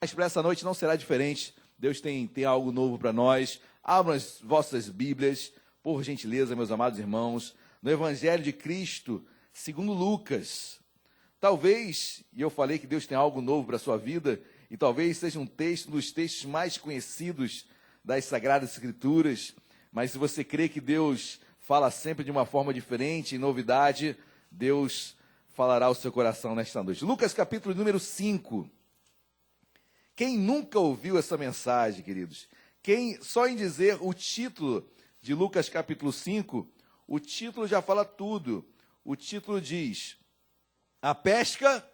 Mas para essa noite não será diferente. Deus tem algo novo para nós. Abram as vossas Bíblias, por gentileza, meus amados irmãos, no Evangelho de Cristo, segundo Lucas. Talvez, e eu falei que Deus tem algo novo para a sua vida, e talvez seja um dos textos mais conhecidos das Sagradas Escrituras, mas se você crê que Deus fala sempre de uma forma diferente, em novidade, Deus falará ao seu coração nesta noite. Lucas capítulo número 5. Quem nunca ouviu essa mensagem, queridos? Só em dizer o título de Lucas capítulo 5, o título já fala tudo. O título diz, a pesca.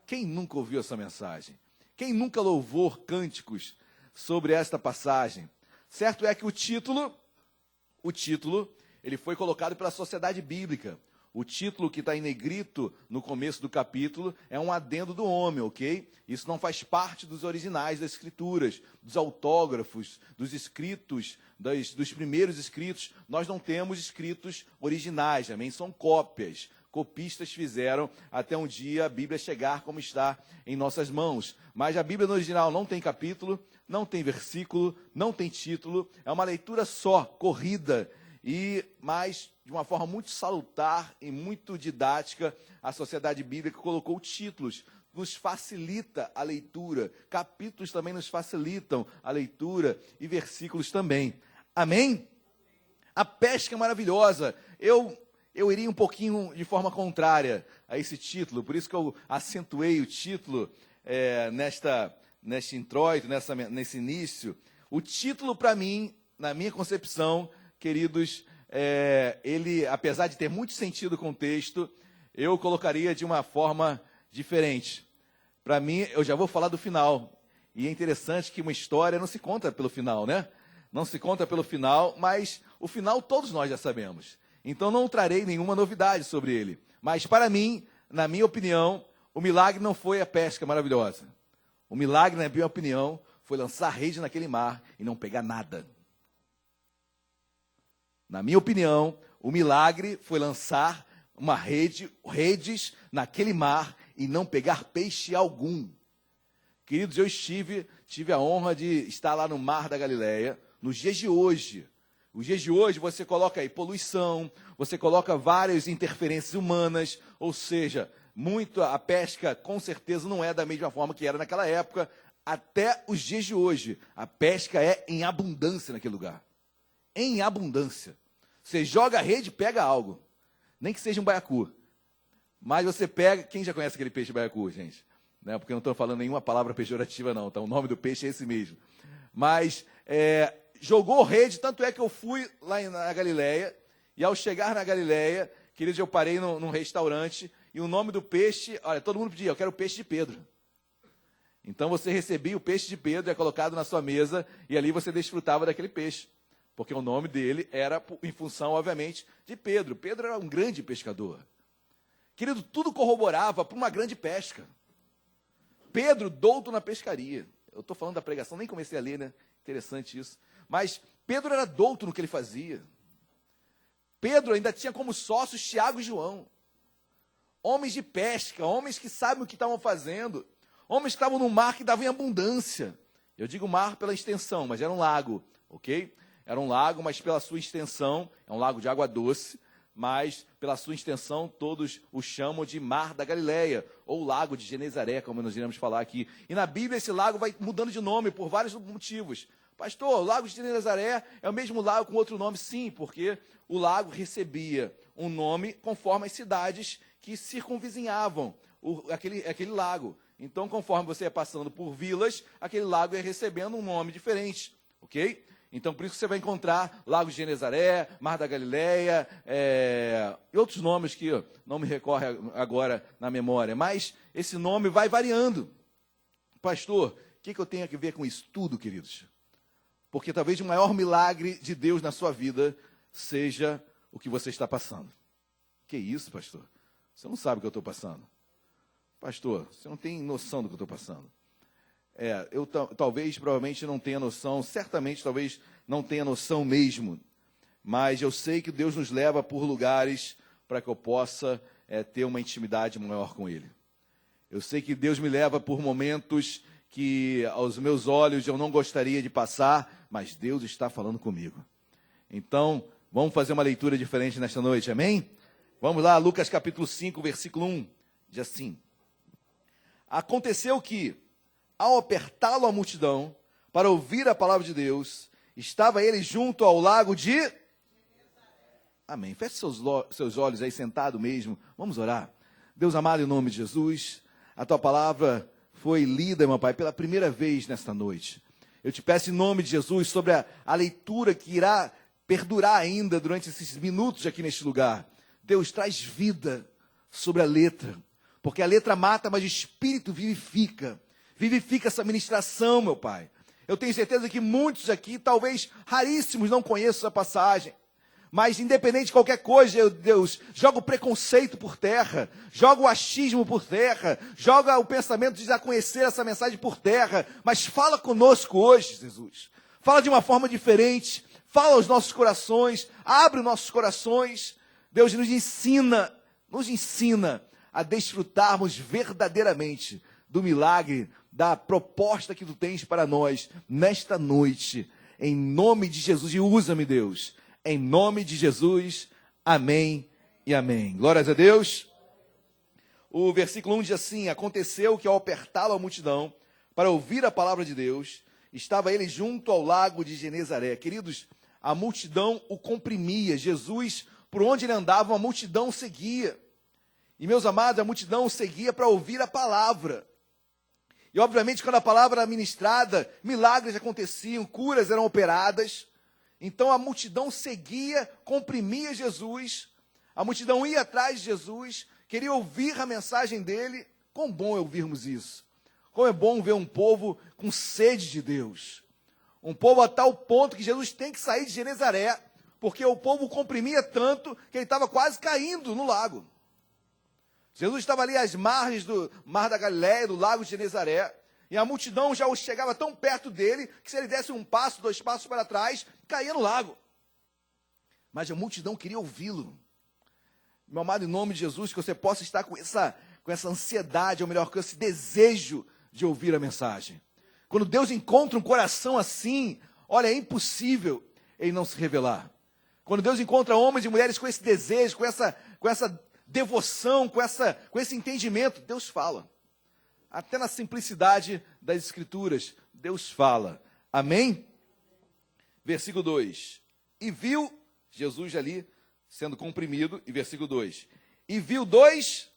Quem nunca ouviu essa mensagem? Quem nunca louvou cânticos sobre esta passagem? Certo é que o título, ele foi colocado pela Sociedade Bíblica. O título que está em negrito no começo do capítulo é um adendo do homem, ok? Isso não faz parte dos originais das escrituras, dos autógrafos, dos escritos, dos primeiros escritos. Nós não temos escritos originais, amém? São cópias. Copistas fizeram até um dia a Bíblia chegar como está em nossas mãos. Mas a Bíblia no original não tem capítulo, não tem versículo, não tem título. É uma leitura só, corrida. Mas de uma forma muito salutar e muito didática, a Sociedade Bíblica colocou títulos, nos facilita a leitura, capítulos também nos facilitam a leitura e versículos também. Amém? A pesca é maravilhosa. Eu iria um pouquinho de forma contrária a esse título, por isso que eu acentuei o título neste introito, nesse início. O título, para mim, na minha concepção, queridos, ele, apesar de ter muito sentido com o texto, eu colocaria de uma forma diferente. Para mim, eu já vou falar do final. E é interessante que uma história não se conta pelo final, né? Não se conta pelo final, mas o final todos nós já sabemos. Então não trarei nenhuma novidade sobre ele. Mas para mim, na minha opinião, o milagre não foi a pesca maravilhosa. O milagre, na minha opinião, foi lançar a rede naquele mar e não pegar nada. Na minha opinião, o milagre foi lançar redes naquele mar e não pegar peixe algum. Queridos, eu tive a honra de estar lá no Mar da Galileia, nos dias de hoje. Os dias de hoje você coloca aí poluição, você coloca várias interferências humanas, ou seja, a pesca com certeza não é da mesma forma que era naquela época. Até os dias de hoje, a pesca é em abundância naquele lugar. Em abundância. Você joga a rede, pega algo. Nem que seja um baiacu. Mas você pega... Quem já conhece aquele peixe baiacu, gente? Né? Porque eu não estou falando nenhuma palavra pejorativa, não. Então, o nome do peixe é esse mesmo. Mas jogou rede, tanto é que eu fui lá na Galileia. E ao chegar na Galileia, queridos, eu parei num restaurante. E o nome do peixe... Olha, todo mundo pedia, eu quero o peixe de Pedro. Então, você recebia o peixe de Pedro, é colocado na sua mesa. E ali você desfrutava daquele peixe. Porque o nome dele era em função, obviamente, de Pedro. Pedro era um grande pescador. Querido, tudo corroborava para uma grande pesca. Pedro, douto na pescaria. Eu estou falando da pregação, nem comecei a ler, né? Interessante isso. Mas Pedro era douto no que ele fazia. Pedro ainda tinha como sócios Tiago e João. Homens de pesca, homens que sabem o que estavam fazendo. Homens que estavam no mar que davam em abundância. Eu digo mar pela extensão, mas era um lago, ok? Era um lago, mas pela sua extensão, é um lago de água doce, mas pela sua extensão todos o chamam de Mar da Galileia, ou Lago de Genezaré, como nós iremos falar aqui. E na Bíblia esse lago vai mudando de nome por vários motivos. Pastor, o Lago de Genezaré é o mesmo lago com outro nome? Sim, porque o lago recebia um nome conforme as cidades que circunvizinhavam aquele lago. Então, conforme você ia passando por vilas, aquele lago ia recebendo um nome diferente, ok? Então, por isso que você vai encontrar Lago de Genezaré, Mar da Galileia, e outros nomes que não me recorre agora na memória. Mas esse nome vai variando. Pastor, o que eu tenho a ver com isso tudo, queridos? Porque talvez o maior milagre de Deus na sua vida seja o que você está passando. Que isso, pastor? Você não sabe o que eu estou passando. Pastor, você não tem noção do que eu estou passando. Eu provavelmente não tenha noção, certamente talvez não tenha noção mesmo, mas eu sei que Deus nos leva por lugares para que eu possa ter uma intimidade maior com Ele. Eu sei que Deus me leva por momentos que aos meus olhos eu não gostaria de passar, mas Deus está falando comigo. Então, vamos fazer uma leitura diferente nesta noite, amém? Vamos lá, Lucas capítulo 5, versículo 1, diz assim: aconteceu que, ao apertá-lo a multidão, para ouvir a palavra de Deus, estava ele junto ao lago de... Amém. Feche seus olhos aí, sentado mesmo. Vamos orar. Deus amado, em nome de Jesus, a tua palavra foi lida, meu Pai, pela primeira vez nesta noite. Eu te peço em nome de Jesus sobre a leitura que irá perdurar ainda durante esses minutos aqui neste lugar. Deus, traz vida sobre a letra, porque a letra mata, mas o Espírito vivifica. Vivifica essa ministração, meu Pai. Eu tenho certeza que muitos aqui, talvez raríssimos, não conheçam essa passagem. Mas independente de qualquer coisa, Deus, joga o preconceito por terra, joga o achismo por terra, joga o pensamento de desconhecer essa mensagem por terra, mas fala conosco hoje, Jesus. Fala de uma forma diferente, fala aos nossos corações, abre os nossos corações. Deus nos ensina a desfrutarmos verdadeiramente do milagre, da proposta que tu tens para nós nesta noite. Em nome de Jesus, e usa-me, Deus. Em nome de Jesus, amém e amém. Glórias a Deus. O versículo 1 diz assim: aconteceu que ao apertá-lo a multidão, para ouvir a palavra de Deus, estava ele junto ao lago de Genezaré. Queridos, a multidão o comprimia. Jesus, por onde ele andava, a multidão o seguia. E, meus amados, a multidão o seguia para ouvir a palavra. E, obviamente, quando a palavra era ministrada, milagres aconteciam, curas eram operadas. Então a multidão seguia, comprimia Jesus, a multidão ia atrás de Jesus, queria ouvir a mensagem dele. Quão bom é ouvirmos isso. Como é bom ver um povo com sede de Deus. Um povo a tal ponto que Jesus tem que sair de Genezaré, porque o povo comprimia tanto que ele estava quase caindo no lago. Jesus estava ali às margens do Mar da Galileia, do lago de Genezaré, e a multidão já chegava tão perto dele, que se ele desse um passo, 2 passos para trás, caía no lago. Mas a multidão queria ouvi-lo. Meu amado, em nome de Jesus, que você possa estar com essa ansiedade, ou melhor, com esse desejo de ouvir a mensagem. Quando Deus encontra um coração assim, olha, é impossível ele não se revelar. Quando Deus encontra homens e mulheres com esse desejo, com essa devoção, com esse entendimento, Deus fala. Até na simplicidade das Escrituras, Deus fala. Amém? Versículo 2. E viu, Jesus ali sendo comprimido, e versículo 2. E viu 2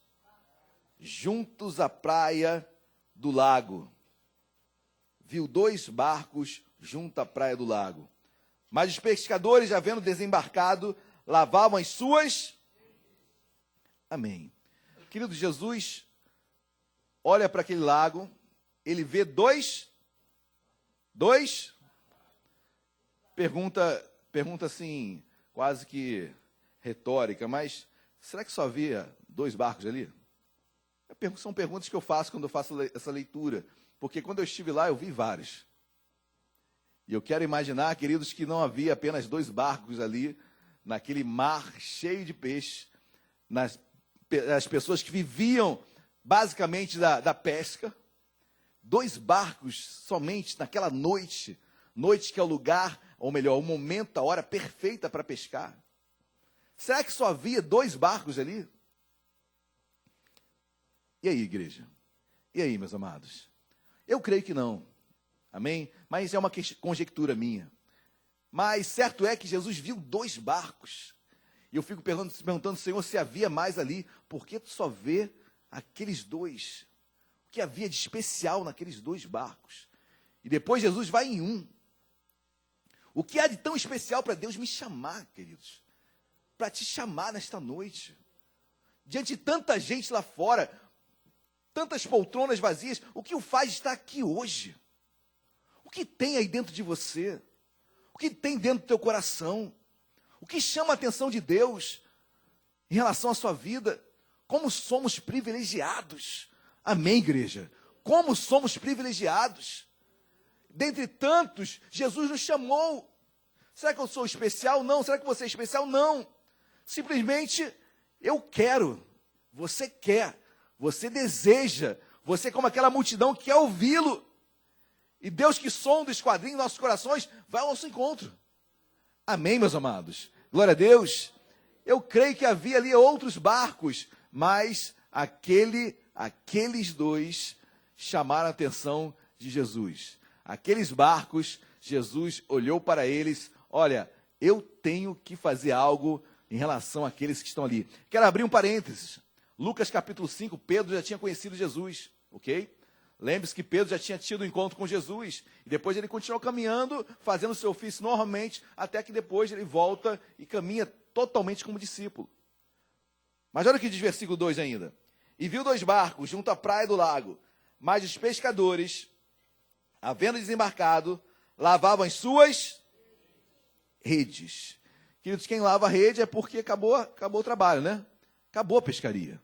juntos à praia do lago. Viu 2 barcos junto à praia do lago. Mas os pescadores, já havendo desembarcado, lavavam as suas... Amém. Querido, Jesus olha para aquele lago, ele vê 2, pergunta assim, quase que retórica, mas será que só havia 2 barcos ali? São perguntas que eu faço quando eu faço essa leitura, porque quando eu estive lá eu vi vários. E eu quero imaginar, queridos, que não havia apenas 2 barcos ali, naquele mar cheio de peixe, as pessoas que viviam basicamente da pesca. 2 barcos somente naquela noite que é o lugar, ou melhor, o momento, a hora perfeita para pescar. Será que só havia 2 barcos ali? E aí, igreja? E aí, meus amados? Eu creio que não. Amém? Mas é uma conjectura minha. Mas certo é que Jesus viu 2 barcos. E eu fico perguntando, Senhor, se havia mais ali. Por que tu só vê aqueles 2? O que havia de especial naqueles 2 barcos? E depois Jesus vai em um. O que há de tão especial para Deus me chamar, queridos? Para te chamar nesta noite. Diante de tanta gente lá fora, tantas poltronas vazias, o que o faz estar aqui hoje? O que tem aí dentro de você? O que tem dentro do teu coração? O que chama a atenção de Deus em relação à sua vida? Como somos privilegiados. Amém, igreja? Como somos privilegiados. Dentre tantos, Jesus nos chamou. Será que eu sou especial? Não. Será que você é especial? Não. Simplesmente, eu quero. Você quer. Você deseja. Você, como aquela multidão, quer ouvi-lo. E Deus que sonda e esquadrinha nossos corações, vai ao nosso encontro. Amém, meus amados? Glória a Deus. Eu creio que havia ali outros barcos, mas aqueles dois chamaram a atenção de Jesus. Aqueles barcos, Jesus olhou para eles, olha, eu tenho que fazer algo em relação àqueles que estão ali. Quero abrir um parênteses. Lucas capítulo 5, Pedro já tinha conhecido Jesus, ok? Lembre-se que Pedro já tinha tido um encontro com Jesus. E depois ele continuou caminhando, fazendo o seu ofício normalmente, até que depois ele volta e caminha totalmente como discípulo. Mas olha o que diz versículo 2 ainda. E viu 2 barcos junto à praia do lago, mas os pescadores, havendo desembarcado, lavavam as suas redes. Queridos, quem lava a rede é porque acabou o trabalho, né? Acabou a pescaria.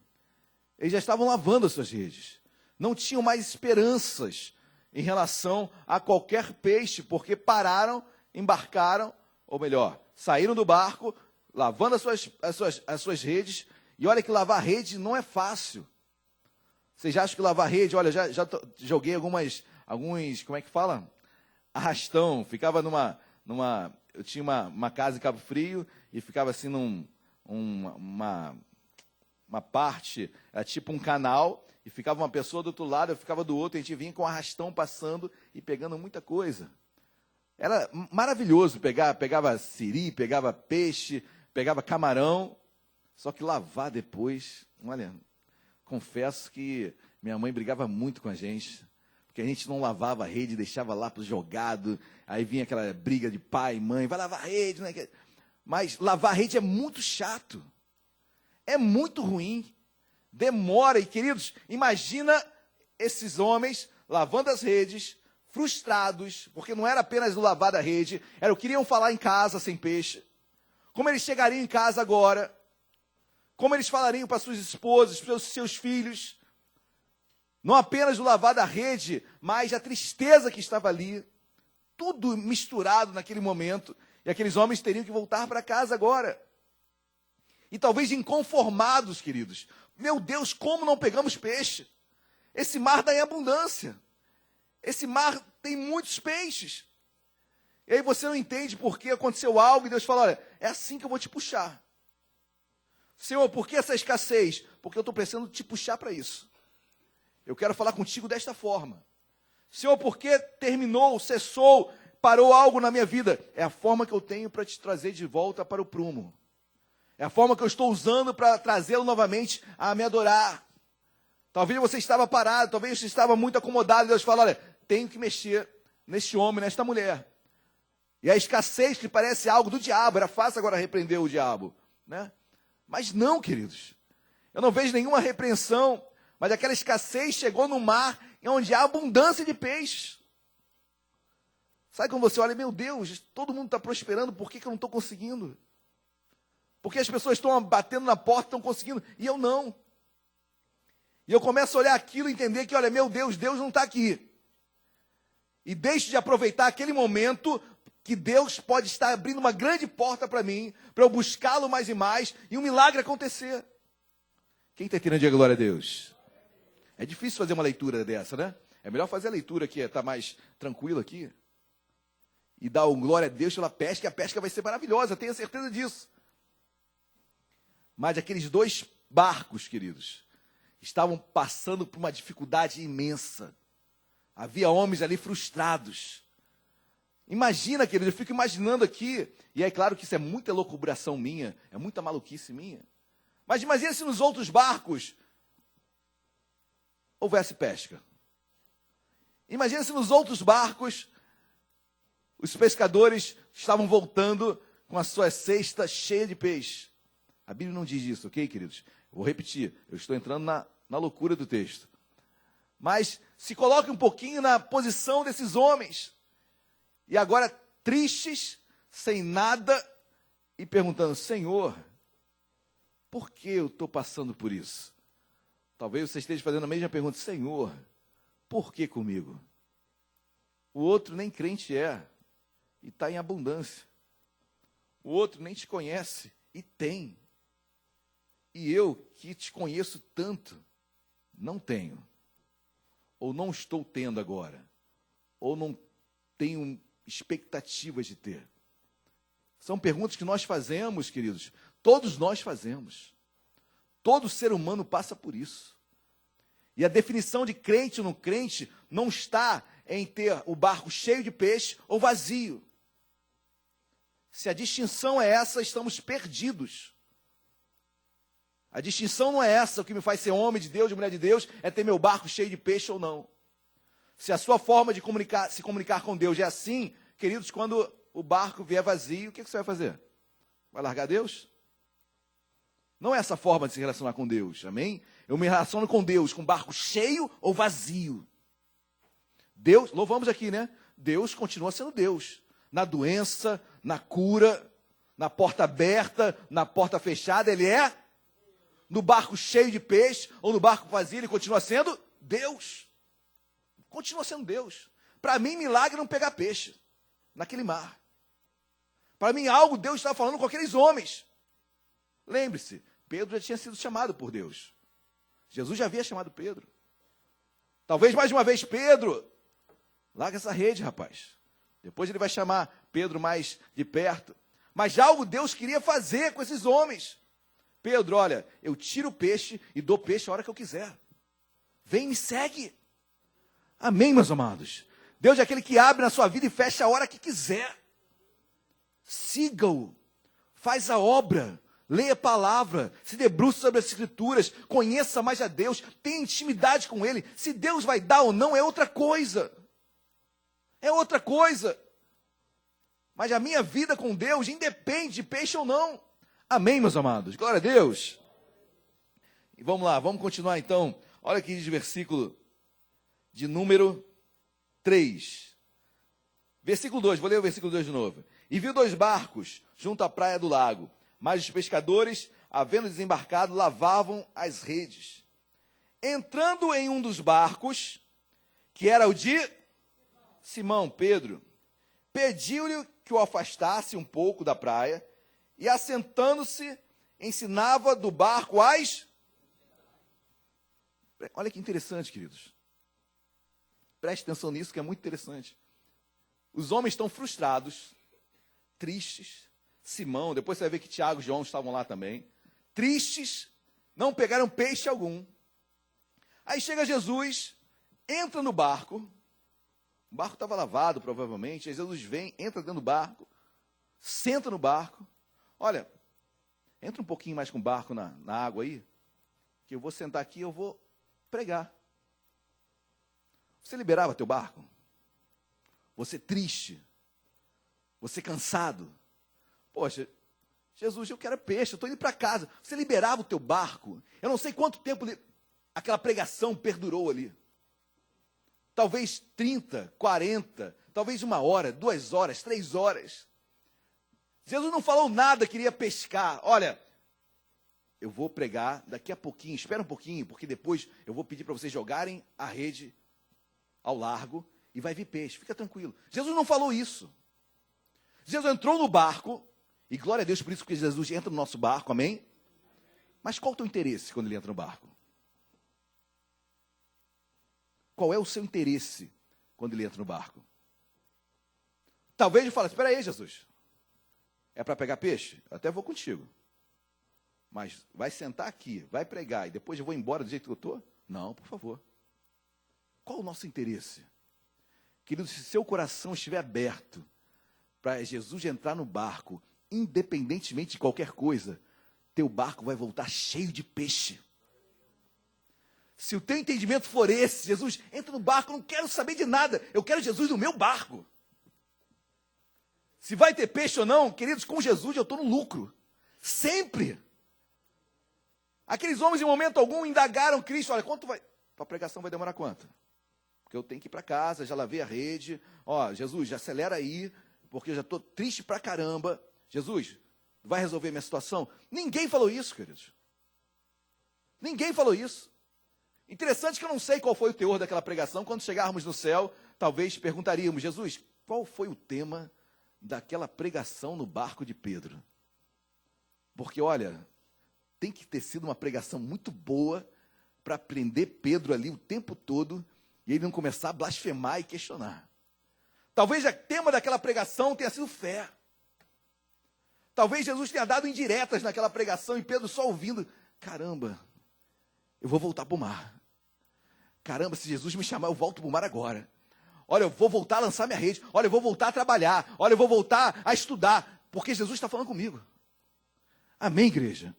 Eles já estavam lavando as suas redes. Não tinham mais esperanças em relação a qualquer peixe, porque pararam, embarcaram, ou melhor, saíram do barco, lavando as suas redes. E olha que lavar rede não é fácil. Vocês acham que lavar rede, olha, joguei alguns, como é que fala? Arrastão. Ficava eu tinha uma casa em Cabo Frio e ficava assim uma parte, era tipo um canal, e ficava uma pessoa do outro lado, eu ficava do outro, e a gente vinha com um arrastão passando e pegando muita coisa. Era maravilhoso, pegava siri, pegava peixe, pegava camarão, só que lavar depois, olha, confesso que minha mãe brigava muito com a gente, porque a gente não lavava a rede, deixava lá pro jogado, aí vinha aquela briga de pai e mãe, vai lavar a rede, né? Mas lavar a rede é muito chato, é muito ruim, demora, e queridos, imagina esses homens lavando as redes, frustrados, porque não era apenas o lavar da rede, era o que iriam falar em casa sem peixe, como eles chegariam em casa agora, como eles falariam para suas esposas, para os seus filhos, não apenas o lavar da rede, mas a tristeza que estava ali, tudo misturado naquele momento, e aqueles homens teriam que voltar para casa agora. E talvez inconformados, queridos. Meu Deus, como não pegamos peixe? Esse mar dá em abundância. Esse mar tem muitos peixes. E aí você não entende por que aconteceu algo e Deus fala, olha, é assim que eu vou te puxar. Senhor, por que essa escassez? Porque eu estou precisando te puxar para isso. Eu quero falar contigo desta forma. Senhor, por que terminou, cessou, parou algo na minha vida? É a forma que eu tenho para te trazer de volta para o prumo. É a forma que eu estou usando para trazê-lo novamente a me adorar. Talvez você estava parado, talvez você estava muito acomodado, e Deus fala, olha, tenho que mexer neste homem, nesta mulher. E a escassez que parece algo do diabo, era fácil agora repreender o diabo, né? Mas não, queridos. Eu não vejo nenhuma repreensão, mas aquela escassez chegou no mar, onde há abundância de peixes. Sabe quando você olha, meu Deus, todo mundo está prosperando, por que eu não estou conseguindo? Porque as pessoas estão batendo na porta, estão conseguindo, e eu não. E eu começo a olhar aquilo e entender que, olha, meu Deus, Deus não está aqui. E deixo de aproveitar aquele momento que Deus pode estar abrindo uma grande porta para mim, para eu buscá-lo mais e mais, e um milagre acontecer. Quem está entendendo, diga glória a Deus. É difícil fazer uma leitura dessa, né? É melhor fazer a leitura que está mais tranquilo aqui. E dar um glória a Deus pela pesca, e a pesca vai ser maravilhosa, tenho certeza disso. Mas aqueles 2 barcos, queridos, estavam passando por uma dificuldade imensa. Havia homens ali frustrados. Imagina, querido, eu fico imaginando aqui, e é claro que isso é muita elucubração minha, é muita maluquice minha. Mas imagina se nos outros barcos houvesse pesca. Imagina se nos outros barcos os pescadores estavam voltando com a sua cesta cheia de peixe. A Bíblia não diz isso, ok, queridos? Eu vou repetir, eu estou entrando na loucura do texto. Mas se coloque um pouquinho na posição desses homens. E agora tristes, sem nada, e perguntando, Senhor, por que eu estou passando por isso? Talvez você esteja fazendo a mesma pergunta, Senhor, por que comigo? O outro nem crente é, e está em abundância. O outro nem te conhece, e tem. E eu, que te conheço tanto, não tenho. Ou não estou tendo agora. ou não tenho expectativas de ter? São perguntas que nós fazemos, queridos. Todos nós fazemos. Todo ser humano passa por isso. E a definição de crente ou não crente não está em ter o barco cheio de peixe ou vazio. Se a distinção é essa, estamos perdidos. A distinção não é essa, o que me faz ser homem de Deus, de mulher de Deus, é ter meu barco cheio de peixe ou não. Se a sua forma de se comunicar com Deus é assim, queridos, quando o barco vier vazio, o que você vai fazer? Vai largar Deus? Não é essa forma de se relacionar com Deus, amém? Eu me relaciono com Deus com barco cheio ou vazio. Deus, louvamos aqui, né? Deus continua sendo Deus. Na doença, na cura, na porta aberta, na porta fechada, Ele é. No barco cheio de peixe ou no barco vazio, Ele continua sendo Deus. Continua sendo Deus. Para mim, milagre é não pegar peixe naquele mar. Para mim, algo Deus estava falando com aqueles homens. Lembre-se, Pedro já tinha sido chamado por Deus. Jesus já havia chamado Pedro. Talvez mais uma vez, Pedro, larga essa rede, rapaz. Depois ele vai chamar Pedro mais de perto. Mas algo Deus queria fazer com esses homens. Pedro, olha, eu tiro o peixe e dou peixe a hora que eu quiser. Vem e me segue. Amém, meus amados? Deus é aquele que abre na sua vida e fecha a hora que quiser. Siga-o. Faz a obra. Leia a palavra. Se debruce sobre as escrituras. Conheça mais a Deus. Tenha intimidade com Ele. Se Deus vai dar ou não é outra coisa. É outra coisa. Mas a minha vida com Deus independe de peixe ou não. Amém, meus amados? Glória a Deus. E vamos lá, vamos continuar então. Olha aqui diz o versículo de número 3. Versículo 2, vou ler o versículo 2 de novo. E viu 2 barcos junto à praia do lago, mas os pescadores, havendo desembarcado, lavavam as redes. Entrando em um dos barcos, que era o de Simão, Pedro, pediu-lhe que o afastasse um pouco da praia, e assentando-se, ensinava do barco as... Olha que interessante, queridos. Preste atenção nisso, que é muito interessante. Os homens estão frustrados, tristes. Simão, depois você vai ver que Tiago e João estavam lá também. Tristes, não pegaram peixe algum. Aí chega Jesus, entra no barco. O barco estava lavado, provavelmente. Aí Jesus vem, entra dentro do barco, senta no barco. Olha, entra um pouquinho mais com o barco na água aí, que eu vou sentar aqui e eu vou pregar. Você liberava teu barco? Você triste? Você cansado? Poxa, Jesus, eu quero peixe, eu estou indo para casa. Você liberava o teu barco? Eu não sei quanto tempo aquela pregação perdurou ali. Talvez 30, 40, talvez 1 hora, 2 horas, 3 horas. Jesus não falou nada, queria pescar. Olha, eu vou pregar daqui a pouquinho, espera um pouquinho, porque depois eu vou pedir para vocês jogarem a rede ao largo e vai vir peixe. Fica tranquilo. Jesus não falou isso. Jesus entrou no barco, e glória a Deus por isso, porque Jesus entra no nosso barco, amém? Mas qual é o teu interesse quando ele entra no barco? Qual é o seu interesse quando ele entra no barco? Talvez ele fale, espera aí, Jesus. É para pegar peixe? Eu até vou contigo. Mas vai sentar aqui, vai pregar, e depois eu vou embora do jeito que eu estou? Não, por favor. Qual o nosso interesse? Querido, se seu coração estiver aberto para Jesus entrar no barco, independentemente de qualquer coisa, teu barco vai voltar cheio de peixe. Se o teu entendimento for esse, Jesus, entra no barco, eu não quero saber de nada, eu quero Jesus no meu barco. Se vai ter peixe ou não, queridos, com Jesus eu estou no lucro. Sempre. Aqueles homens, em momento algum, indagaram Cristo. Olha, quanto vai... A pregação vai demorar quanto? Porque eu tenho que ir para casa, já lavei a rede. Ó, Jesus, já acelera aí, porque eu já estou triste pra caramba. Jesus, vai resolver minha situação? Ninguém falou isso, queridos. Ninguém falou isso. Interessante que eu não sei qual foi o teor daquela pregação. Quando chegarmos no céu, talvez perguntaríamos, Jesus, qual foi o tema daquela pregação no barco de Pedro? Porque, olha, tem que ter sido uma pregação muito boa para prender Pedro ali o tempo todo e ele não começar a blasfemar e questionar. Talvez o tema daquela pregação tenha sido fé. Talvez Jesus tenha dado indiretas naquela pregação e Pedro só ouvindo. Caramba, eu vou voltar para o mar. Caramba, se Jesus me chamar, eu volto para o mar agora. Olha, eu vou voltar a lançar minha rede. Olha, eu vou voltar a trabalhar. Olha, eu vou voltar a estudar. Porque Jesus está falando comigo. Amém, igreja?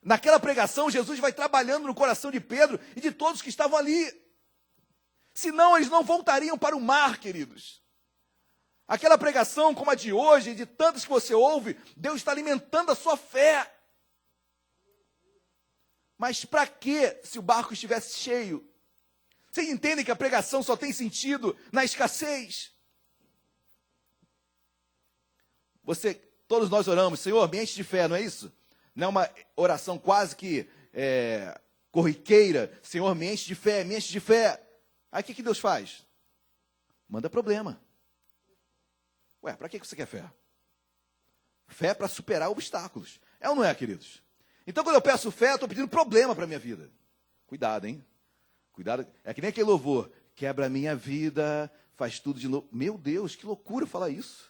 Naquela pregação, Jesus vai trabalhando no coração de Pedro e de todos que estavam ali. Senão, eles não voltariam para o mar, queridos. Aquela pregação, como a de hoje, e de tantas que você ouve, Deus está alimentando a sua fé. Mas para que se o barco estivesse cheio? Vocês entendem que a pregação só tem sentido na escassez? Todos nós oramos, Senhor, me enche de fé, não é isso? Não é uma oração quase que corriqueira. Senhor, me enche de fé, me enche de fé. Aí o que Deus faz? Manda problema. Ué, para que você quer fé? Fé é para superar obstáculos. É ou não é, queridos? Então, quando eu peço fé, eu estou pedindo problema para a minha vida. Cuidado, hein? Cuidado. É que nem aquele louvor. Quebra a minha vida, faz tudo de novo. Meu Deus, que loucura falar isso.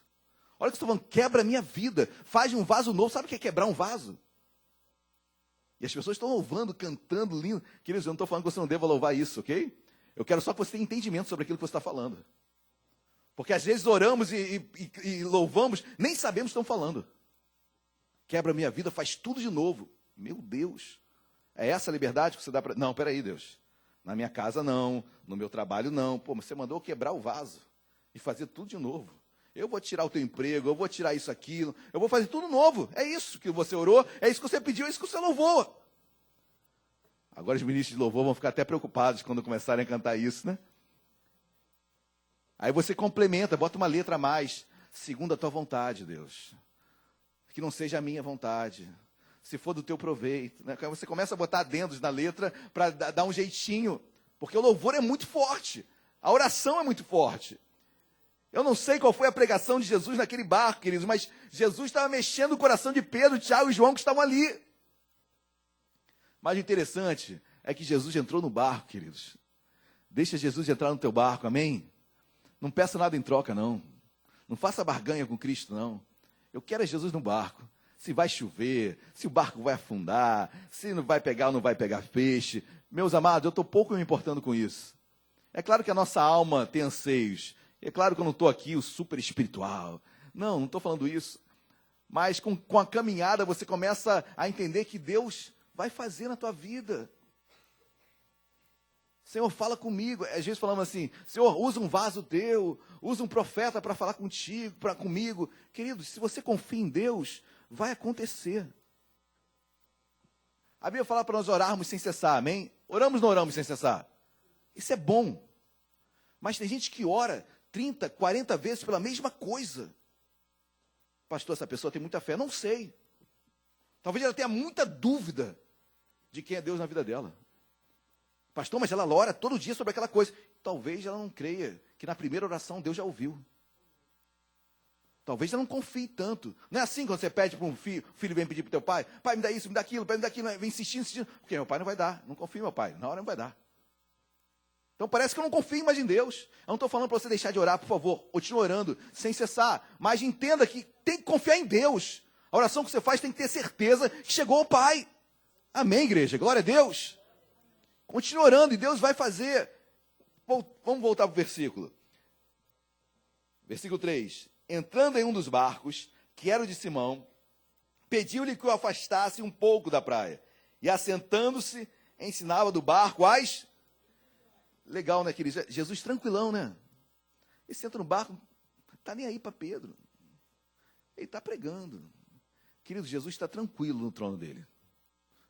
Olha o que eu estou falando. Quebra a minha vida, faz um vaso novo. Sabe o que é quebrar um vaso? E as pessoas estão louvando, cantando, lindo. Queridos, eu não estou falando que você não deva louvar isso, ok? Eu quero só que você tenha entendimento sobre aquilo que você está falando. Porque às vezes oramos e louvamos, nem sabemos o que estão falando. Quebra a minha vida, faz tudo de novo. Meu Deus. É essa a liberdade que você dá para... Não, peraí, Deus. Na minha casa não, no meu trabalho não. Pô, mas você mandou quebrar o vaso e fazer tudo de novo. Eu vou tirar o teu emprego, eu vou tirar isso, aquilo. Eu vou fazer tudo novo. É isso que você orou, é isso que você pediu, é isso que você louvou. Agora os ministros de louvor vão ficar até preocupados quando começarem a cantar isso, né? Aí você complementa, bota uma letra a mais. Segundo a tua vontade, Deus. Que não seja a minha vontade. Se for do teu proveito. Né? Você começa a botar adendos na letra para dar um jeitinho. Porque o louvor é muito forte. A oração é muito forte. Eu não sei qual foi a pregação de Jesus naquele barco, queridos, mas Jesus estava mexendo o coração de Pedro, Tiago e João que estavam ali. Mas o interessante é que Jesus entrou no barco, queridos. Deixa Jesus entrar no teu barco, amém? Não peça nada em troca, não. Não faça barganha com Cristo, não. Eu quero é Jesus no barco. Se vai chover, se o barco vai afundar, se não vai pegar ou não vai pegar peixe. Meus amados, eu estou pouco me importando com isso. É claro que a nossa alma tem anseios. É claro que eu não estou aqui o super espiritual. Não estou falando isso. Mas com a caminhada você começa a entender que Deus vai fazer na tua vida. Senhor, fala comigo. Às vezes falamos assim, Senhor, usa um vaso teu, usa um profeta para falar contigo, comigo. Querido, se você confia em Deus, vai acontecer. A Bíblia fala para nós orarmos sem cessar, amém? Oramos ou não oramos sem cessar? Isso é bom. Mas tem gente que ora 30, 40 vezes pela mesma coisa. Pastor, essa pessoa tem muita fé. Não sei. Talvez ela tenha muita dúvida de quem é Deus na vida dela. Pastor, mas ela ora todo dia sobre aquela coisa. Talvez ela não creia que na primeira oração Deus já ouviu. Talvez ela não confie tanto. Não é assim quando você pede para um filho, o filho vem pedir para o teu pai, pai, me dá isso, me dá aquilo, pai, me dá aquilo, vem insistindo, porque meu pai não vai dar, não confio no meu pai, na hora não vai dar. Então parece que eu não confio mais em Deus. Eu não estou falando para você deixar de orar, por favor, continue orando, sem cessar, mas entenda que tem que confiar em Deus. A oração que você faz tem que ter certeza que chegou ao Pai. Amém, igreja, glória a Deus. Continue orando e Deus vai fazer. Vamos voltar para o versículo. Versículo 3. Entrando em um dos barcos, que era o de Simão, pediu-lhe que o afastasse um pouco da praia. E assentando-se, ensinava do barco as... Legal, né, querido? Jesus tranquilão, né? Ele senta no barco, não está nem aí para Pedro. Ele está pregando. Querido, Jesus está tranquilo no trono dele.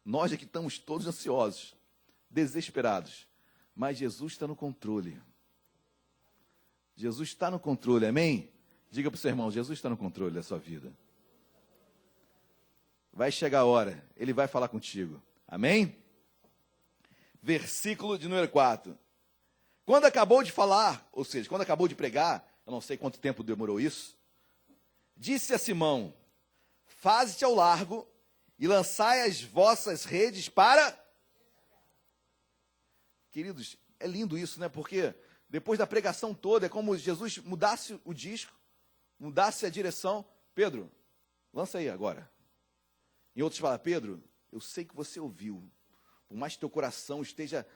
Nós aqui estamos todos ansiosos, desesperados. Mas Jesus está no controle. Jesus está no controle, amém? Diga para o seu irmão, Jesus está no controle da sua vida. Vai chegar a hora, Ele vai falar contigo. Amém? Versículo de número 4. Quando acabou de falar, ou seja, quando acabou de pregar, eu não sei quanto tempo demorou isso, disse a Simão, faze-te ao largo e lançai as vossas redes para... Queridos, é lindo isso, né? Porque Depois da pregação toda, é como se Jesus mudasse o disco, mudasse a direção. Pedro, lança aí agora. Em outras palavras, Pedro, eu sei que você ouviu. Por mais que teu coração esteja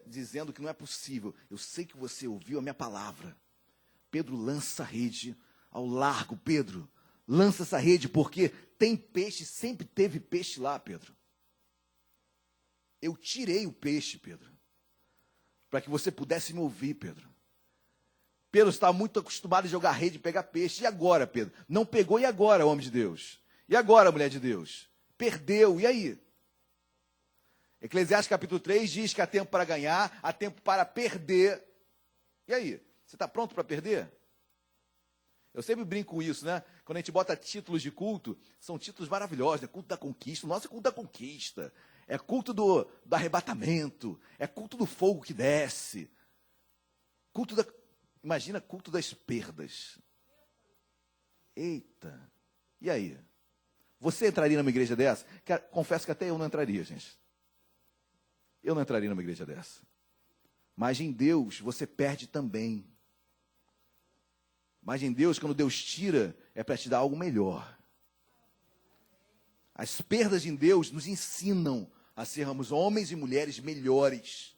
dizendo que não é possível, eu sei que você ouviu a minha palavra. Pedro, lança a rede ao largo, Pedro. Lança essa rede, porque tem peixe, sempre teve peixe lá, Pedro. Eu tirei o peixe, Pedro, para que você pudesse me ouvir, Pedro. Pedro estava muito acostumado a jogar rede e pegar peixe. E agora, Pedro? Não pegou, e agora, homem de Deus? E agora, mulher de Deus? Perdeu, e aí? Eclesiastes capítulo 3 diz que há tempo para ganhar, há tempo para perder. E aí? Você está pronto para perder? Eu sempre brinco com isso, né? Quando a gente bota títulos de culto, são títulos maravilhosos, né? Culto da conquista. O nosso é culto da conquista. É culto do arrebatamento. É culto do fogo que desce. Imagina, culto das perdas. Eita. E aí? Você entraria numa igreja dessa? Confesso que até eu não entraria, gente. Eu não entraria numa igreja dessa. Mas em Deus, você perde também. Mas em Deus, quando Deus tira, é para te dar algo melhor. As perdas em Deus nos ensinam a sermos homens e mulheres melhores.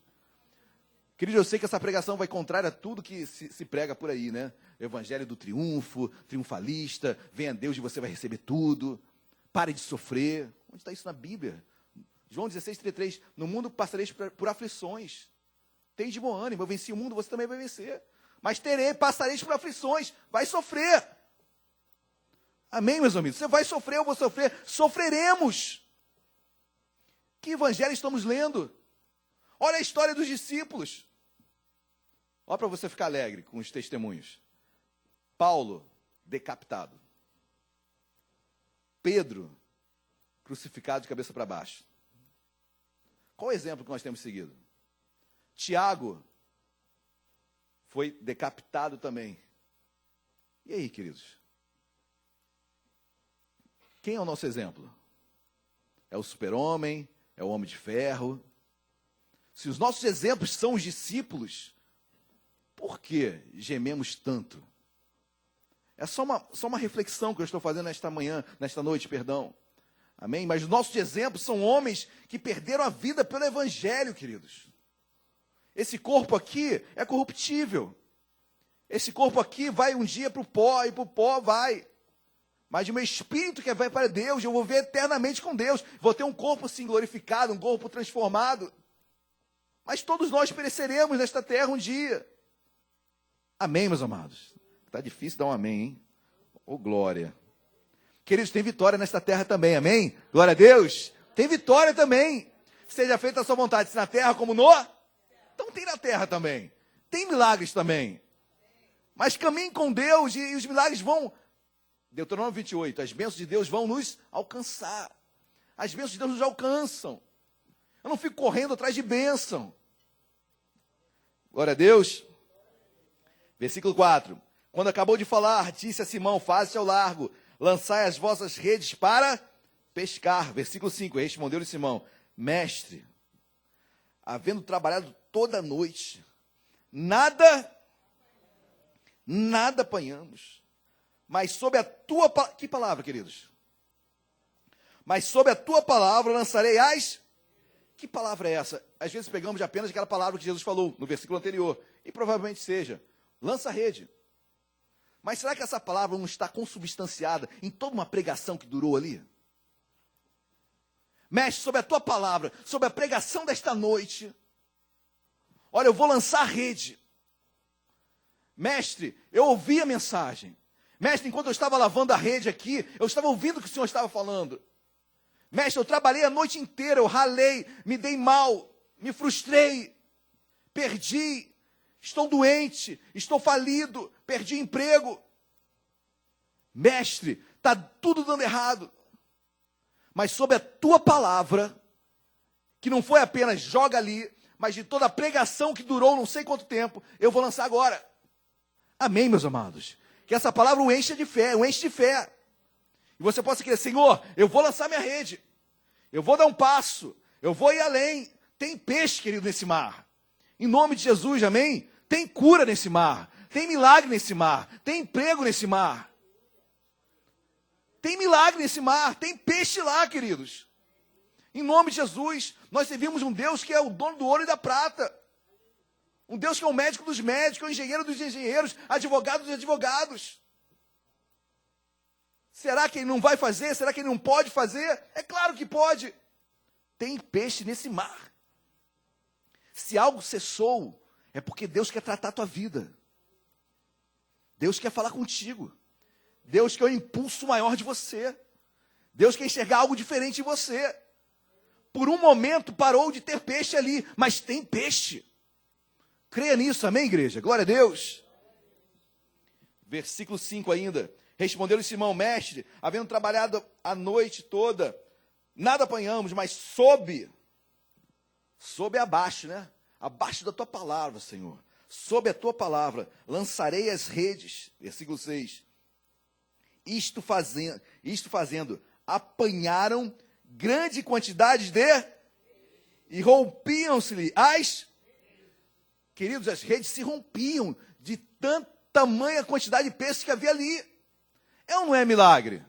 Querido, eu sei que essa pregação vai contrária a tudo que se prega por aí, né? Evangelho do triunfo, triunfalista, venha Deus e você vai receber tudo. Pare de sofrer. Onde está isso na Bíblia? João 16:33, no mundo passareis por aflições. Tem de bom ânimo, eu venci o mundo, você também vai vencer. Mas passareis por aflições, vai sofrer. Amém, meus amigos? Você vai sofrer, eu vou sofrer, sofreremos. Que evangelho estamos lendo? Olha a história dos discípulos. Olha para você ficar alegre com os testemunhos. Paulo, decapitado. Pedro, crucificado de cabeça para baixo. Qual o exemplo que nós temos seguido? Tiago foi decapitado também. E aí, queridos? Quem é o nosso exemplo? É o super-homem? É o homem de ferro? Se os nossos exemplos são os discípulos, por que gememos tanto? É só uma reflexão que eu estou fazendo nesta noite, perdão. Amém? Mas os nossos exemplos são homens que perderam a vida pelo Evangelho, queridos. Esse corpo aqui é corruptível. Esse corpo aqui vai um dia para o pó, e para o pó vai. Mas o meu espírito que vai para Deus, eu vou ver eternamente com Deus. Vou ter um corpo assim glorificado, um corpo transformado. Mas todos nós pereceremos nesta terra um dia. Amém, meus amados? Está difícil dar um amém, hein? Ô, glória. Queridos, tem vitória nesta terra também, amém? Glória a Deus. Tem vitória também. Seja feita a sua vontade, se na terra como no... Então tem na terra também. Tem milagres também. Mas caminhe com Deus e os milagres vão... Deuteronômio 28, as bênçãos de Deus vão nos alcançar. As bênçãos de Deus nos alcançam. Eu não fico correndo atrás de bênção. Glória a Deus. Versículo 4. Quando acabou de falar, disse a Simão, faze-se ao largo, lançai as vossas redes para pescar. Versículo 5, respondeu-lhe Simão, mestre, havendo trabalhado toda a noite, nada apanhamos. Mas sob a tua... Que palavra, queridos? Mas sob a tua palavra lançarei as... Que palavra é essa? Às vezes pegamos apenas aquela palavra que Jesus falou no versículo anterior. E provavelmente seja, lança a rede. Mas será que essa palavra não está consubstanciada em toda uma pregação que durou ali? Mestre, sobre a tua palavra, sobre a pregação desta noite, olha, eu vou lançar a rede. Mestre, eu ouvi a mensagem. Mestre, enquanto eu estava lavando a rede aqui, eu estava ouvindo o que o Senhor estava falando. Mestre, eu trabalhei a noite inteira, eu ralei, me dei mal, me frustrei, perdi, estou doente, estou falido, perdi emprego. Mestre, está tudo dando errado. Mas sob a tua palavra, que não foi apenas joga ali, mas de toda a pregação que durou não sei quanto tempo, eu vou lançar agora. Amém, meus amados? Que essa palavra o enche de fé, o enche de fé. E você possa querer, Senhor, eu vou lançar minha rede. Eu vou dar um passo. Eu vou ir além. Tem peixe, querido, nesse mar. Em nome de Jesus, amém? Tem cura nesse mar. Tem milagre nesse mar. Tem emprego nesse mar. Tem milagre nesse mar. Tem peixe lá, queridos. Em nome de Jesus, nós servimos um Deus que é o dono do ouro e da prata. Um Deus que é o médico dos médicos, o engenheiro dos engenheiros, advogado dos advogados. Será que ele não vai fazer? Será que ele não pode fazer? É claro que pode. Tem peixe nesse mar. Se algo cessou, é porque Deus quer tratar a tua vida. Deus quer falar contigo. Deus quer o impulso maior de você. Deus quer enxergar algo diferente em você. Por um momento parou de ter peixe ali, mas tem peixe. Creia nisso, amém, igreja? Glória a Deus. Versículo 5 ainda. Respondeu-lhe Simão: mestre, havendo trabalhado a noite toda, nada apanhamos, mas sob abaixo, né? Abaixo da tua palavra, Senhor. Sob a tua palavra, lançarei as redes. Versículo 6. Isto fazendo, apanharam grande quantidade e rompiam-se-lhe as... Queridos, as redes se rompiam de tamanha quantidade de peixes que havia ali. É ou não é milagre?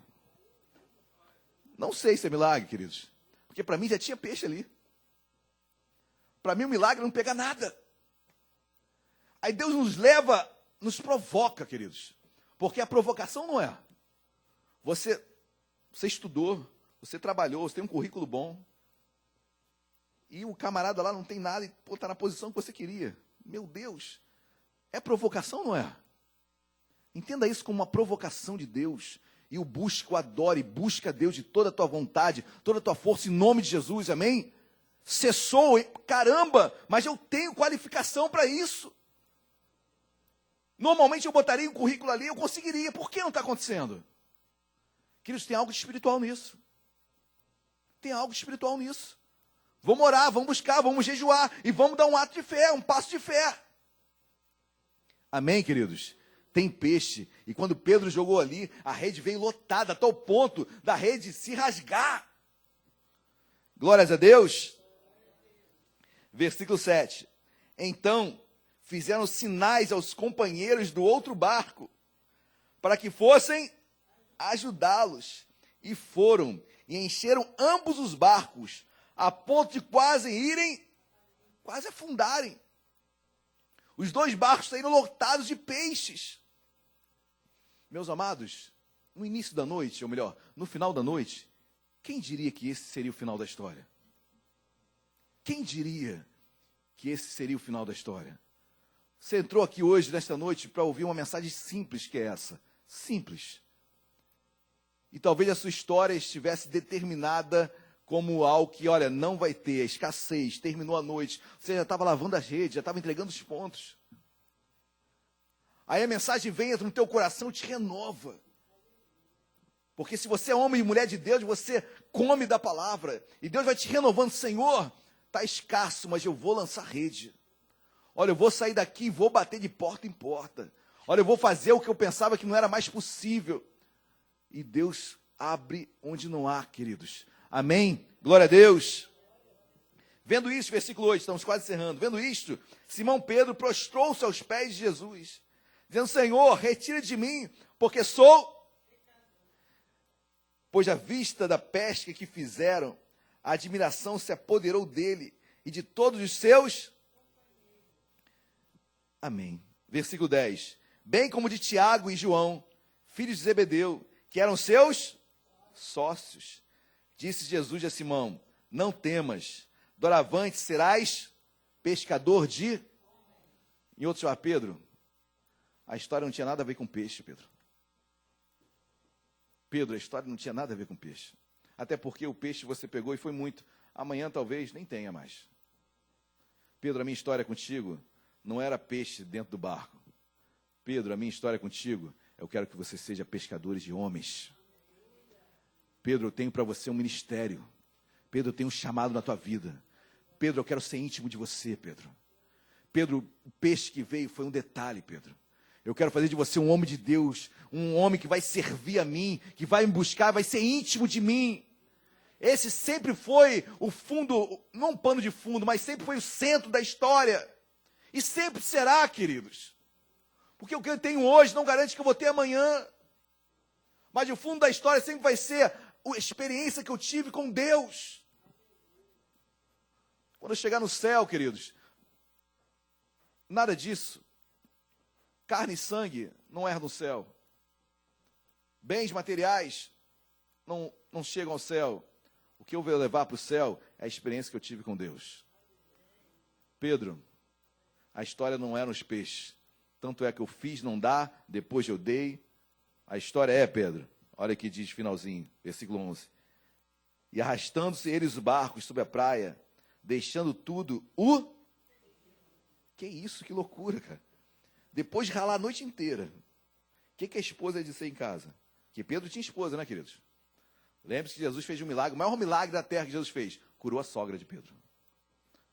Não sei se é milagre, queridos. Porque para mim já tinha peixe ali. Para mim o milagre não pega nada. Aí Deus nos provoca, queridos. Porque a provocação não é. Você estudou, você trabalhou, você tem um currículo bom. E o camarada lá não tem nada e está na posição que você queria. Meu Deus, é provocação, não é? Entenda isso como uma provocação de Deus. E o busca, o adore, busca Deus de toda a tua vontade, toda a tua força, em nome de Jesus, amém? Cessou, caramba, mas eu tenho qualificação para isso. Normalmente eu botaria um currículo ali, eu conseguiria. Por que não está acontecendo? Queridos, tem algo espiritual nisso. Tem algo espiritual nisso. Vamos orar, vamos buscar, vamos jejuar e vamos dar um ato de fé, um passo de fé. Amém, queridos? Tem peixe. E quando Pedro jogou ali, a rede veio lotada, a tal ponto da rede se rasgar. Glórias a Deus. Versículo 7. Então, fizeram sinais aos companheiros do outro barco, para que fossem ajudá-los. E foram, e encheram ambos os barcos, a ponto de quase afundarem. Os dois barcos saíram lotados de peixes. Meus amados, no início da noite, ou melhor, no final da noite, quem diria que esse seria o final da história? Quem diria que esse seria o final da história? Você entrou aqui hoje, nesta noite, para ouvir uma mensagem simples que é essa. Simples. E talvez a sua história estivesse determinada como algo que, olha, não vai ter, escassez, terminou a noite. Você já estava lavando as redes, já estava entregando os pontos. Aí a mensagem vem, entra no teu coração e te renova. Porque se você é homem e mulher de Deus, você come da palavra. E Deus vai te renovando. Senhor, está escasso, mas eu vou lançar rede. Olha, eu vou sair daqui e vou bater de porta em porta. Olha, eu vou fazer o que eu pensava que não era mais possível. E Deus abre onde não há, queridos. Amém? Glória a Deus. Vendo isto, versículo 8, estamos quase encerrando. Vendo isto, Simão Pedro prostrou-se aos pés de Jesus, dizendo: Senhor, retira de mim, porque Pois à vista da pesca que fizeram, a admiração se apoderou dele e de todos os seus. Amém. Versículo 10. Bem como de Tiago e João, filhos de Zebedeu, que eram seus sócios. Disse Jesus a Simão: não temas, doravante serás pescador de... Em outros falar, Pedro, a história não tinha nada a ver com peixe, Pedro. Pedro, a história não tinha nada a ver com peixe. Até porque o peixe você pegou e foi muito. Amanhã talvez nem tenha mais. Pedro, a minha história contigo não era peixe dentro do barco. Pedro, a minha história contigo, eu quero que você seja pescadores de homens. Pedro, eu tenho para você um ministério. Pedro, eu tenho um chamado na tua vida. Pedro, eu quero ser íntimo de você, Pedro. Pedro, o peixe que veio foi um detalhe, Pedro. Eu quero fazer de você um homem de Deus, um homem que vai servir a mim, que vai me buscar, vai ser íntimo de mim. Esse sempre foi o fundo, não um pano de fundo, mas sempre foi o centro da história. E sempre será, queridos. Porque o que eu tenho hoje não garante que eu vou ter amanhã. Mas o fundo da história sempre vai ser a experiência que eu tive com Deus. Quando eu chegar no céu, queridos, nada disso. Carne e sangue não é no céu. Bens materiais não chegam ao céu. O que eu vou levar para o céu é a experiência que eu tive com Deus. Pedro, a história não é nos peixes. Tanto é que eu fiz, não dá, depois eu dei. A história é, Pedro, olha aqui diz finalzinho, versículo 11. E arrastando-se eles os barcos sobre a praia, deixando tudo, Que isso, que loucura, cara. Depois de ralar a noite inteira, o que a esposa ia dizer em casa? Que Pedro tinha esposa, né, queridos? Lembre-se que Jesus fez um milagre, o maior milagre da terra que Jesus fez. Curou a sogra de Pedro.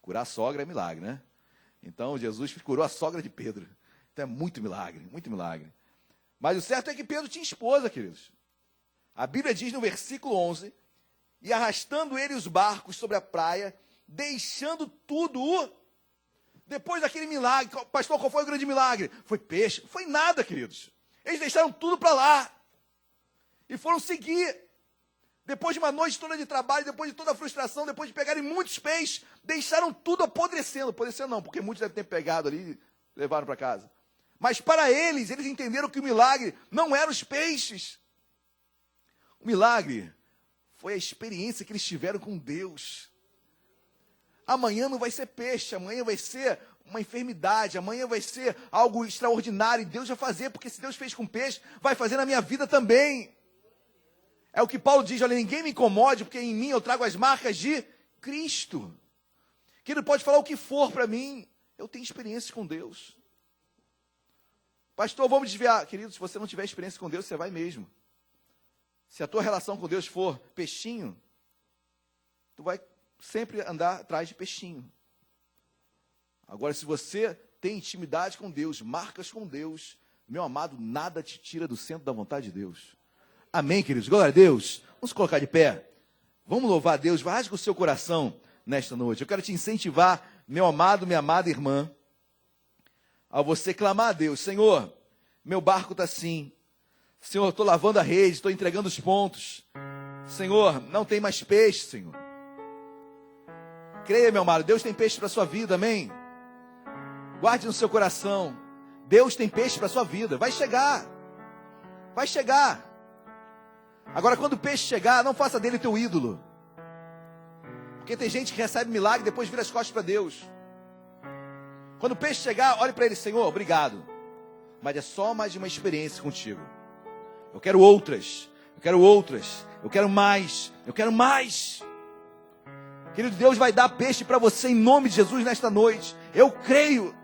Curar a sogra é milagre, né? Então, Jesus curou a sogra de Pedro. Então, é muito milagre, muito milagre. Mas o certo é que Pedro tinha esposa, queridos. A Bíblia diz no versículo 11, e arrastando ele os barcos sobre a praia, deixando tudo. Depois daquele milagre, pastor, qual foi o grande milagre? Foi peixe? Foi nada, queridos. Eles deixaram tudo para lá. E foram seguir. Depois de uma noite toda de trabalho, depois de toda a frustração, depois de pegarem muitos peixes, deixaram tudo apodrecendo. Apodrecendo não, porque muitos devem ter pegado ali e levaram para casa. Mas para eles entenderam que o milagre não eram os peixes. O milagre foi a experiência que eles tiveram com Deus. Amanhã não vai ser peixe, amanhã vai ser uma enfermidade, amanhã vai ser algo extraordinário. E Deus vai fazer, porque se Deus fez com peixe, vai fazer na minha vida também. É o que Paulo diz, olha, ninguém me incomode, porque em mim eu trago as marcas de Cristo. Que ele pode falar o que for para mim, eu tenho experiência com Deus. Pastor, vamos desviar. Querido, se você não tiver experiência com Deus, você vai mesmo. Se a tua relação com Deus for peixinho, tu vai sempre andar atrás de peixinho. Agora, se você tem intimidade com Deus, marcas com Deus, meu amado, nada te tira do centro da vontade de Deus. Amém, queridos? Glória a Deus. Vamos colocar de pé. Vamos louvar a Deus. Rasga o seu coração nesta noite. Eu quero te incentivar, meu amado, minha amada irmã, a você clamar a Deus. Senhor, meu barco está assim. Senhor, estou lavando a rede, estou entregando os pontos. Senhor, não tem mais peixe, Senhor. Creia, meu amado, Deus tem peixe para a sua vida, amém? Guarde no seu coração. Deus tem peixe para a sua vida. Vai chegar. Vai chegar. Agora, quando o peixe chegar, não faça dele teu ídolo. Porque tem gente que recebe milagre e depois vira as costas para Deus. Quando o peixe chegar, olhe para ele, Senhor, obrigado. Mas é só mais uma experiência contigo. Eu quero outras. Eu quero outras. Eu quero mais. Eu quero mais. Querido, Deus vai dar peixe para você em nome de Jesus nesta noite. Eu creio.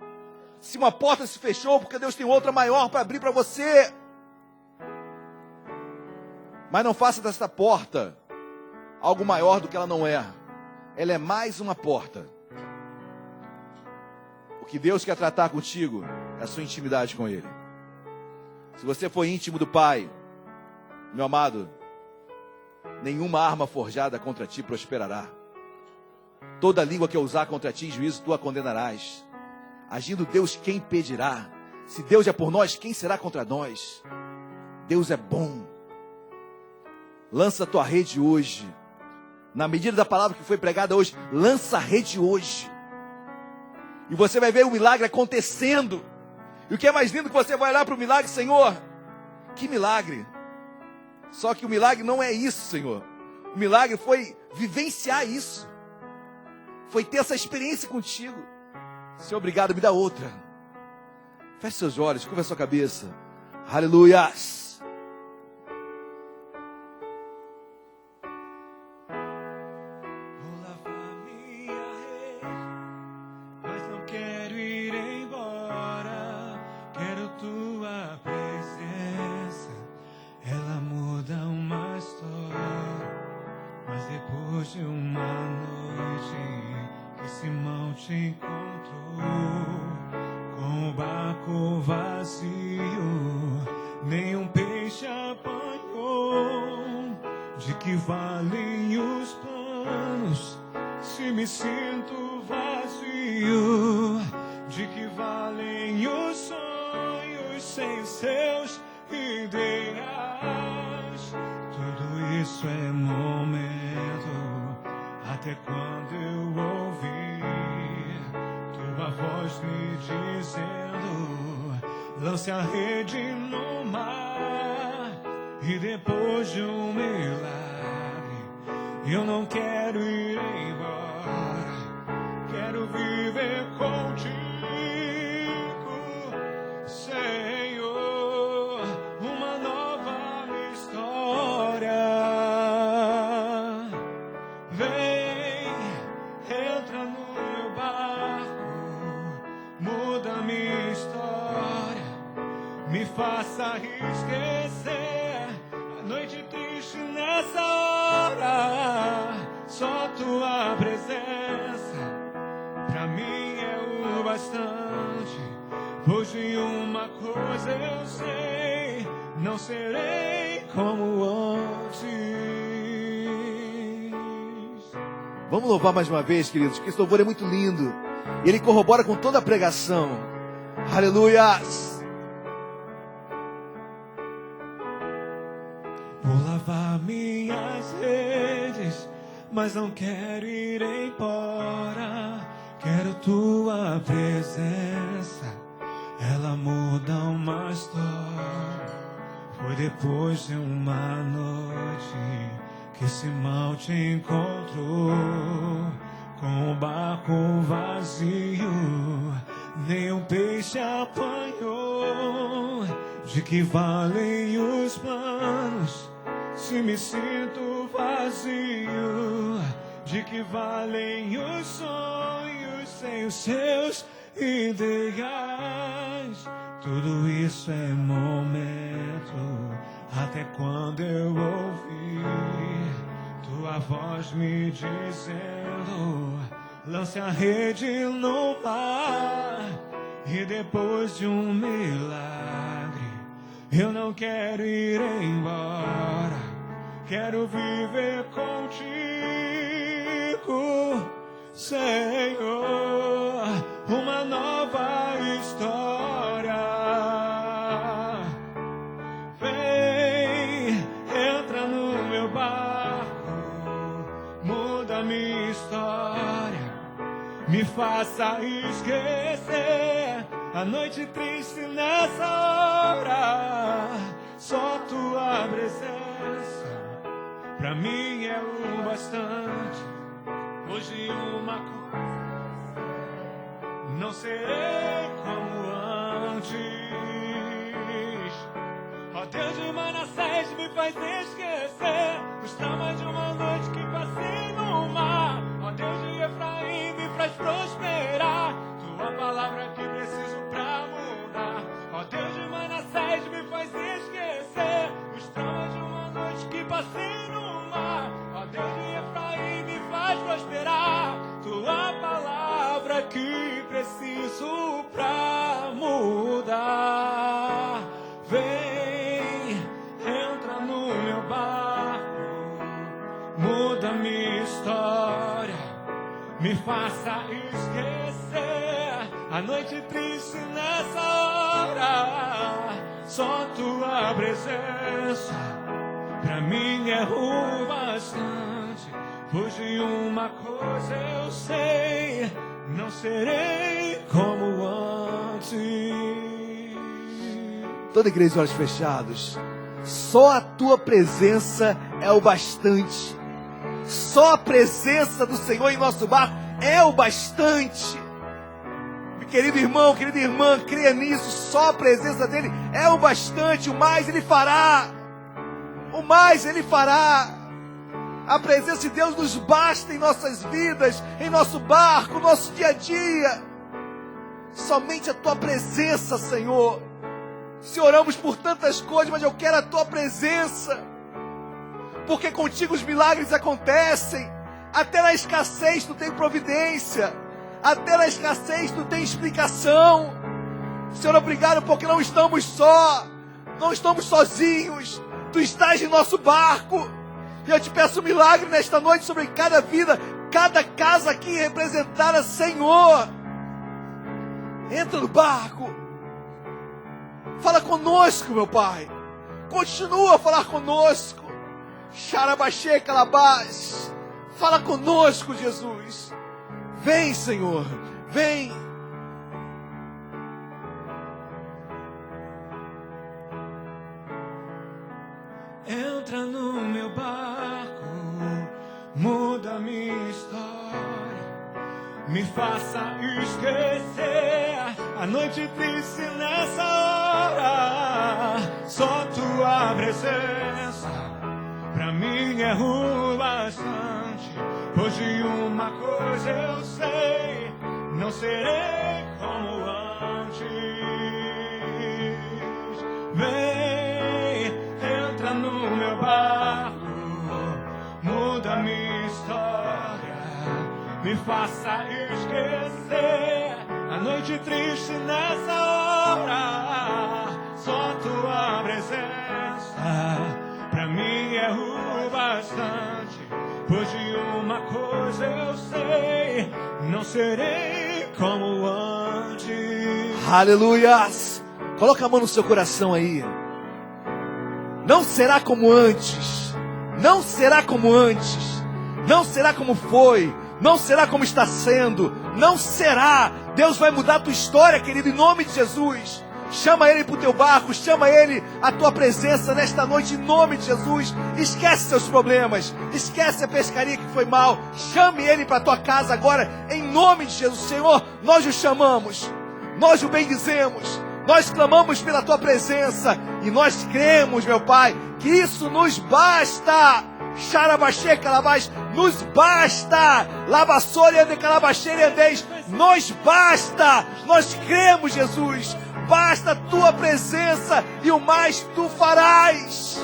Se uma porta se fechou, porque Deus tem outra maior para abrir para você. Mas não faça desta porta algo maior do que ela não é. Ela é mais uma porta. O que Deus quer tratar contigo é a sua intimidade com Ele. Se você for íntimo do Pai, meu amado, nenhuma arma forjada contra ti prosperará. Toda língua que eu usar contra ti, em juízo, tu a condenarás. Agindo Deus, quem impedirá? Se Deus é por nós, quem será contra nós? Deus é bom. Lança a tua rede hoje. Na medida da palavra que foi pregada hoje, lança a rede hoje. E você vai ver o milagre acontecendo. E o que é mais lindo que você vai olhar para o milagre, Senhor? Que milagre. Só que o milagre não é isso, Senhor. O milagre foi vivenciar isso. Foi ter essa experiência contigo. Senhor, obrigado, me dá outra. Feche seus olhos, curva a sua cabeça. Aleluias. De uma noite que Simão te encontrou com o barco vazio, nenhum peixe apanhou. De que valem os planos se me sinto vazio? De que valem os sonhos sem os seus ideais? Tudo isso é momento, até quando eu ouvir tua voz me dizendo: lance a rede no mar. E depois de um milagre, eu não quero ir embora, quero viver contigo, Senhor, uma nova história. Vem, entra no meu barco, muda minha história, me faça esquecer a noite triste nessa hora. Só tua presença pra mim é o bastante, pois de uma coisa eu sei, não serei como antes. Vamos louvar mais uma vez, queridos, porque esse louvor é muito lindo. E ele corrobora com toda a pregação. Aleluias! Vou lavar minhas redes, mas não quero ir embora. Quero tua presença, ela muda uma história. Foi depois de uma noite que esse mal te encontrou, com o barco vazio, nenhum peixe apanhou. De que valem os planos se me sinto vazio? De que valem os sonhos sem os seus ideais? Tudo isso é momento, até quando eu ouvir tua voz me dizendo: lance a rede no mar. E depois de um milagre, eu não quero ir embora, quero viver contigo, Senhor, uma nova história. Vem, entra no meu barco, muda minha história, me faça esquecer a noite triste nessa hora. Só tua presença pra mim é o bastante, hoje uma coisa não serei como antes. Ó Deus de Manassés, me faz esquecer os traumas de uma noite que passei no mar. Ó Deus de Efraim, me faz prosperar, tua palavra que preciso pra mudar. Ó Deus de Manassés, me faz esquecer os traumas de uma noite que passei no mar. Ó Deus de Efraim, me faz prosperar, tua palavra que preciso pra mudar. Vem, entra no meu barco, muda minha história, me faça esquecer a noite triste nessa hora. Só tua presença pra mim é o bastante, pois de uma coisa eu sei, não serei como antes. Toda igreja, olhos fechados. Só a tua presença é o bastante. Só a presença do Senhor em nosso barco é o bastante. Querido irmão, querida irmã, creia nisso. Só a presença dele é o bastante. O mais ele fará. O mais ele fará. A presença de Deus nos basta em nossas vidas, em nosso barco, no nosso dia a dia. Somente a tua presença, Senhor. Se oramos por tantas coisas, mas eu quero a tua presença, porque contigo os milagres acontecem. Até na escassez tu tem providência, até na escassez tu tem explicação. Senhor, obrigado, porque não estamos só, não estamos sozinhos, tu estás em nosso barco. E eu te peço um milagre nesta noite sobre cada vida, cada casa aqui representada, Senhor. Entra no barco. Fala conosco, meu Pai. Continua a falar conosco. Xarabaxê, calabás. Fala conosco, Jesus. Vem, Senhor. Vem. Entra no meu barco, muda minha história, me faça esquecer a noite triste nessa hora. Só tua presença pra mim é o bastante. Hoje uma coisa eu sei, não serei como antes. Vem, entra no meu barco, muda minha história, me faça esquecer a noite triste nessa hora. Só tua presença pra mim é o bastante. Hoje uma coisa eu sei, não serei como antes. Aleluias. Coloca a mão no seu coração aí. Não será como antes. Não será como antes. Não será como foi. Não será como está sendo. Não será. Deus vai mudar a tua história, querido, em nome de Jesus. Chama Ele para o teu barco. Chama Ele a tua presença nesta noite, em nome de Jesus. Esquece seus problemas. Esquece a pescaria que foi mal. Chame Ele para a tua casa agora, em nome de Jesus. Senhor, nós o chamamos. Nós o bendizemos. Nós clamamos pela tua presença. E nós cremos, meu Pai, que isso nos basta. Xarabaxê, calabás, nos basta. Labassore, ande, calabaxê, andeis. Nos basta. Nós cremos, Jesus. Basta a tua presença e o mais tu farás.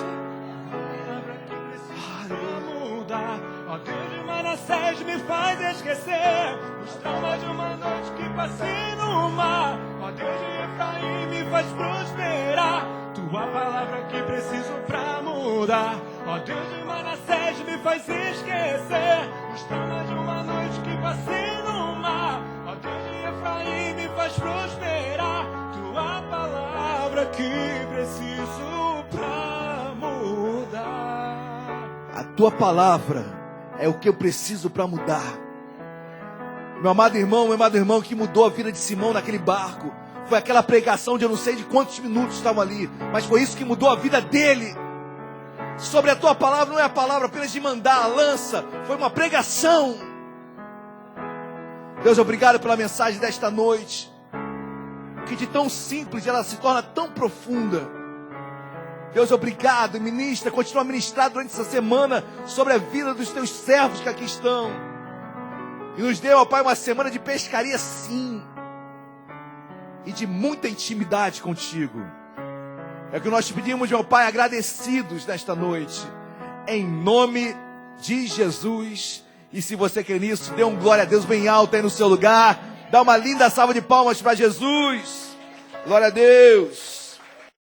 Ó Deus de Manassés, me faz esquecer os traumas de uma noite que passei no mar. Ó Deus de Efraim, me faz prosperar. Tua palavra que preciso pra mudar. Ó Deus de Manassés, me faz esquecer os traumas de uma noite que passei no mar. Ó Deus de Efraim, me faz prosperar. Tua palavra que preciso pra mudar. A tua palavra é o que eu preciso para mudar. Meu amado irmão que mudou a vida de Simão naquele barco. Foi aquela pregação de eu não sei de quantos minutos estavam ali, mas foi isso que mudou a vida dele. Sobre a tua palavra, não é a palavra apenas de mandar a lança, foi uma pregação. Deus, obrigado pela mensagem desta noite, que de tão simples ela se torna tão profunda. Deus, obrigado, ministra, continua a ministrar durante essa semana sobre a vida dos teus servos que aqui estão. E nos dê, ó Pai, uma semana de pescaria sim, e de muita intimidade contigo. É o que nós te pedimos, meu Pai, agradecidos nesta noite, em nome de Jesus. E se você quer nisso, dê um glória a Deus bem alto aí no seu lugar. Dá uma linda salva de palmas para Jesus. Glória a Deus.